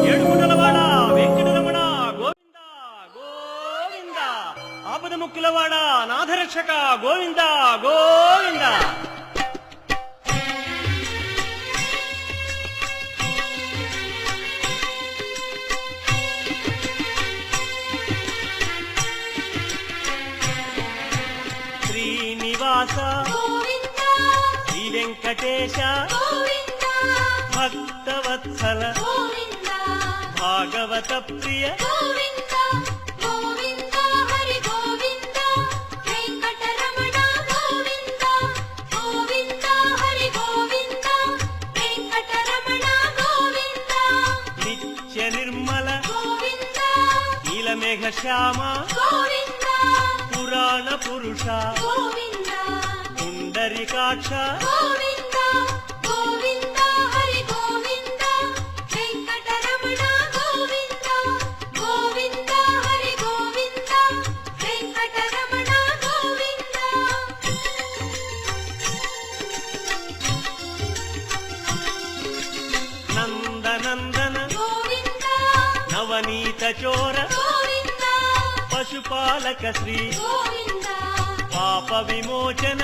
ఏడుగుండలవాడ వెంకటరమణ గోవింద గోవింద, ఆపద ముక్కులవాడ నాథరక్షక గోవింద గోవింద. శ్రీనివాస శ్రీ వెంకటేశ భక్తవత్సల భాగవత ప్రియ నిత్య నిర్మల నీలమేఘ శ్యామ పురాణ పురుష పుండరీకాక్ష నందనందన నవనీత చోర పశుపాలక శ్రీ పాప విమోచన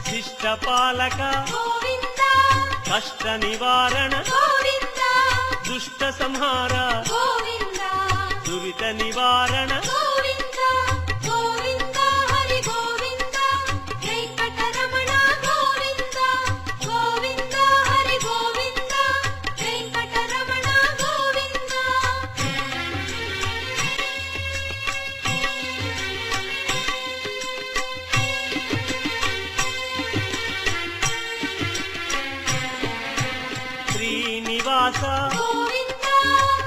శిష్టపాలక కష్ట నివారణ దుష్ట సంహార దురిత నివారణ శ్రీనివాస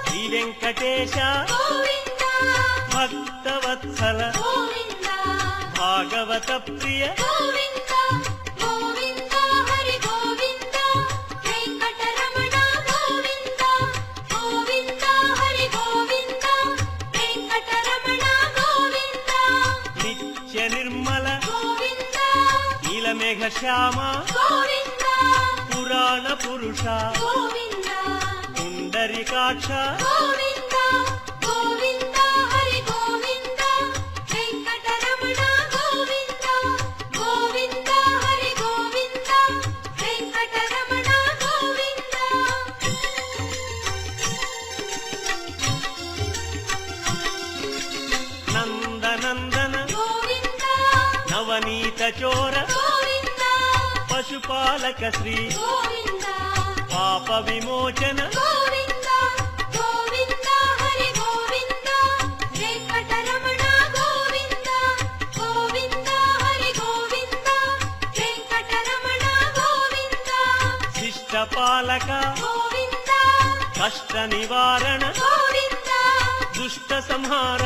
శ్రీ వెంకటేశ భక్తవత్సల భాగవత ప్రియ నిత్య నిర్మల నీలమేఘ శ్యామ పురాణ పురుష పుండరీకాక్ష నందనందన నవనీత చోర పశుపాలక శ్రీ పాప విమోచన శిష్టపాలక కష్ట నివారణ దుష్ట సంహార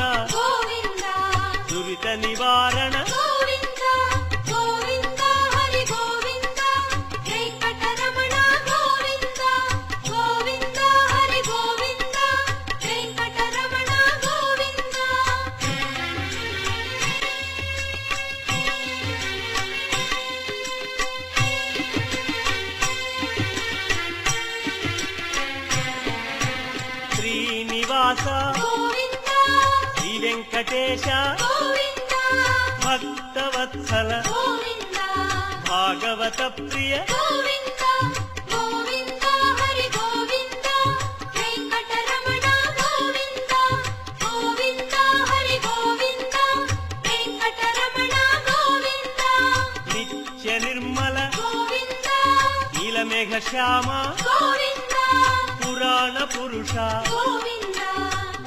దురిత నివారణ శ్రీనివాస శ్రీ వెంకటేశ భక్తవత్సల భాగవత ప్రియ నిత్య నిర్మల నీలమేఘ శ్యామ పురాణ పురుష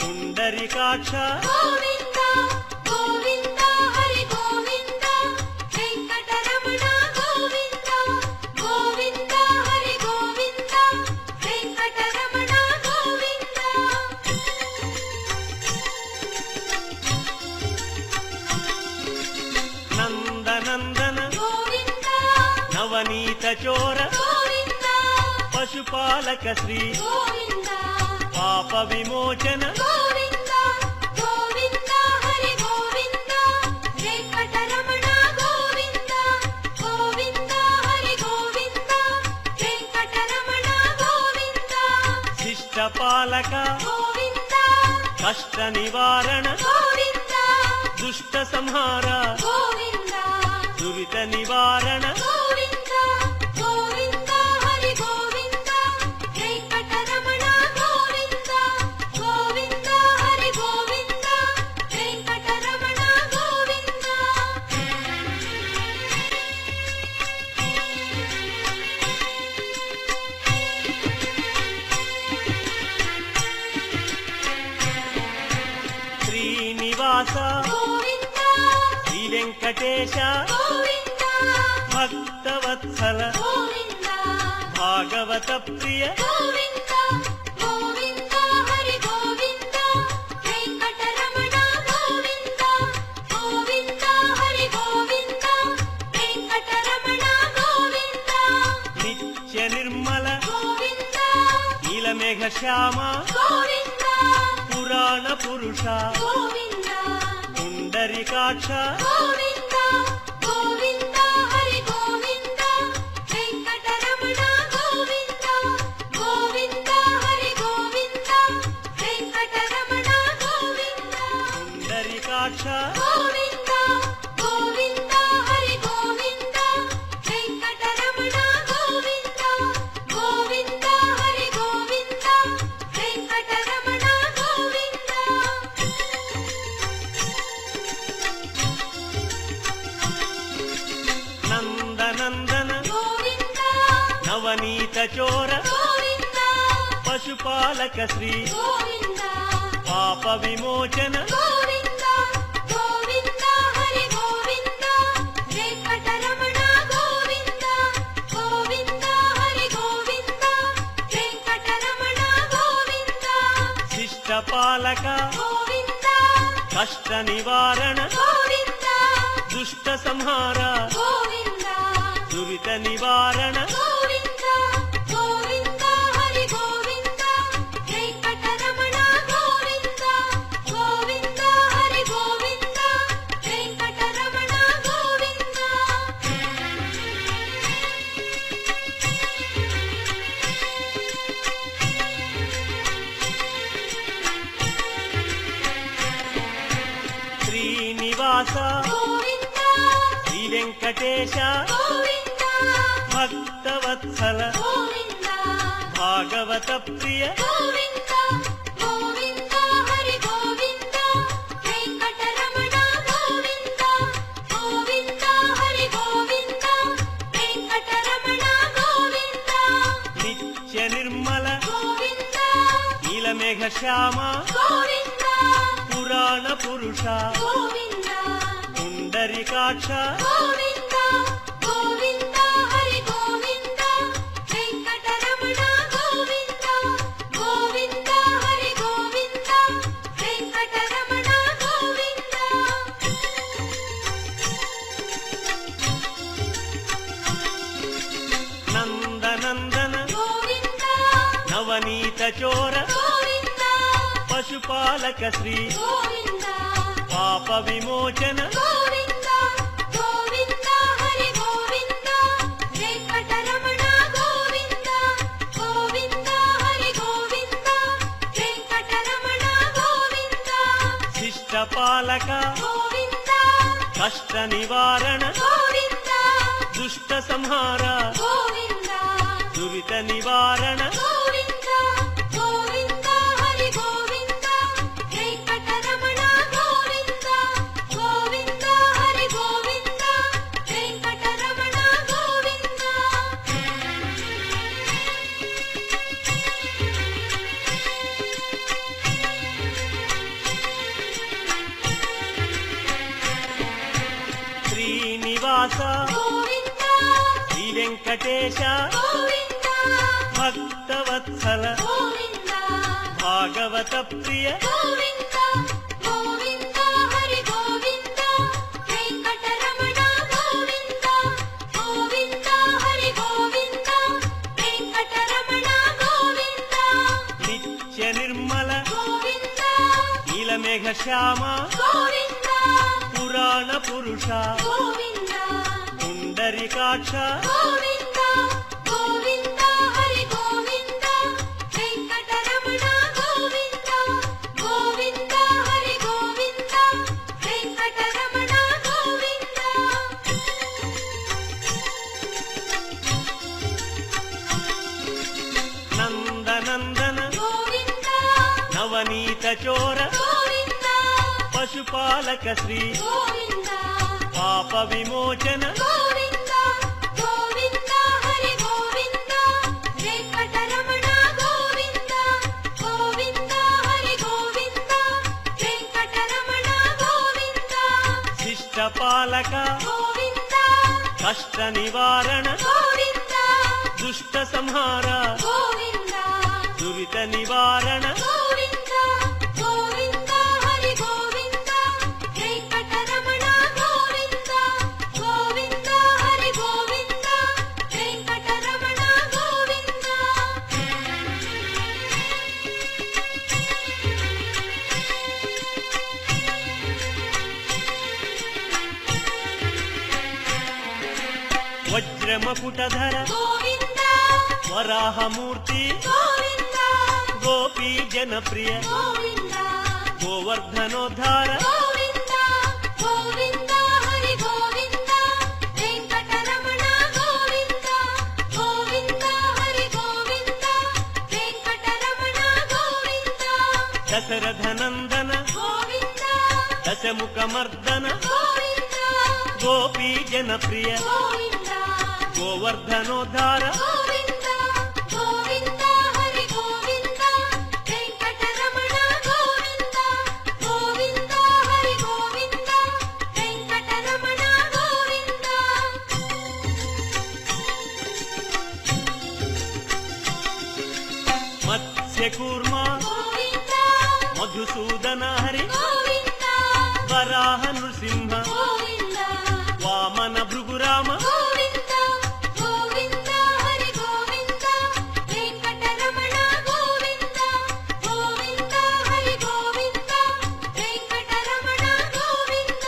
పుండరీకాక్ష నందనందన నవనీత చోర పశుపాలక శ్రీ పాప పాప విమోచన గోవింద గోవింద హరి గోవింద వెంకటరమణ గోవింద గోవింద హరి గోవింద వెంకటరమణ గోవింద శిష్ట పాలక గోవింద కష్ట నివారణ గోవింద దుష్ట సంహార గోవింద దురిత నివారణ గోవింద గోవింద హరి గోవింద వెంకటరమణ గోవింద గోవింద హరి గోవింద వెంకటరమణ గోవింద శ్రీనివాస గోవింద శ్రీ వెంకటేశ గోవింద భక్తవత్సల గోవింద భాగవత ప్రియ గోవింద గోవింద హరి గోవింద వెంకటరమణ గోవింద గోవింద హరి గోవింద వెంకటరమణ గోవింద నిత్య నిర్మల గోవింద నీలమేఘ శ్యామ గోవింద పురాణ పురుష గోవింద పుండరీకాక్ష గోవింద గోవింద హరి గోవింద వెంకటరమణ గోవింద గోవింద హరి గోవింద వెంకటరమణ గోవింద పుండరీకాక్ష గోవింద గోవింద హరి గోవింద వెంకటరమణ గోవింద గోవింద హరి గోవింద వెంకటరమణ గోవింద నందనందన గోవింద నవనీత చోర గోవింద పశుపాలక శ్రీ గోవింద పాప విమోచన గోవింద గోవింద హరి గోవింద వెంకటరమణ గోవింద గోవింద హరి గోవింద వెంకటరమణ గోవింద శిష్ట పాలక గోవింద కష్ట నివారణ గోవింద దుష్ట సంహార గోవింద దురిత నివారణ గోవింద గోవింద హరి గోవింద వెంకటరమణ గోవింద గోవింద హరి గోవింద వెంకటరమణ గోవింద శ్రీనివాస గోవింద శ్రీ వెంకటేశ గోవింద భక్తవత్సల గోవింద భాగవత ప్రియ గోవింద గోవింద హరి గోవింద వెంకటరమణ గోవింద గోవింద హరి గోవింద వెంకటరమణ గోవింద నిత్య నిర్మల గోవింద నీలమేఘ శ్యామ గోవింద పురాణ పురుష గోవింద పుండరీకాక్ష గోవింద గోవింద హరి గోవింద వెంకటరమణ గోవింద గోవింద హరి గోవింద వెంకటరమణ గోవింద నందనందన గోవింద నవనీత చోర గోవింద పశుపాలక శ్రీ గోవింద పాప విమోచన గోవింద గోవింద హరి గోవింద వెంకటరమణ గోవింద గోవింద హరి గోవింద వెంకటరమణ గోవింద శిష్ట పాలక గోవింద కష్ట నివారణ గోవింద దుష్ట సంహార గోవింద దురిత నివారణ గోవింద గోవింద హరి గోవింద వెంకటరమణ గోవింద గోవింద హరి గోవింద వెంకటరమణ గోవింద శ్రీనివాస గోవింద శ్రీ వెంకటేశ గోవింద భక్తవత్సల గోవింద భాగవత ప్రియ గోవింద గోవింద హరి గోవింద వెంకటరమణ గోవింద గోవింద హరి గోవింద వెంకటరమణ గోవింద నిత్య ನಿರ್ಮಲ గోవింద నీలమేఘ శ్యామ గోవింద పురాణ పురుష గోవింద పుండరీకాక్ష గోవింద గోవింద హరి గోవింద వెంకటరమణ గోవింద గోవింద హరి గోవింద వెంకటరమణ గోవింద నందనందన గోవింద నవనీత చోర గోవింద పశుపాలక శ్రీ గోవింద పాప విమోచన గోవింద గోవింద హరి గోవింద వెంకటరమణ గోవింద గోవింద హరి గోవింద వెంకటరమణ గోవింద శిష్ట పాలక గోవింద కష్ట నివారణ గోవింద దుష్ట సంహార గోవింద దురిత నివారణ గోవింద గోవింద హరి గోవింద వెంకటరమణ గోవింద గోవింద హరి గోవింద వెంకటరమణ గోవింద వజ్రమకుటధర గోవింద వరాహమూర్తి గోవింద గోపీ జనప్రియ గోవింద గోవర్ధనోద్ధార గోవింద గోవింద హరి గోవింద వెంకటరమణ గోవింద గోవింద హరి గోవింద వెంకటరమణ గోవింద దశరథనందన గోవింద దశముఖమర్దన గోవింద గోపీ జనప్రియ గోవింద గోవర్ధనోద్ధార గోవింద గోవింద హరి గోవింద వెంకటరమణ గోవింద గోవింద హరి గోవింద వెంకటరమణ గోవింద మత్స్యకూర్మ గోవింద మధుసూదన హరి గోవింద వరాహ నృసింహ గోవింద వామన భృగురామ గోవింద గోవింద హరి గోవింద వెంకటరమణ గోవింద గోవింద హరి గోవింద వెంకటరమణ గోవింద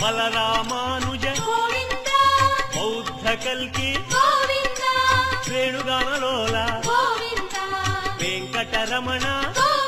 బలరామానుజ గోవింద బౌద్ధ కల్కి గోవింద వేణుగానలోల గోవింద వెంకటరమణ గోవింద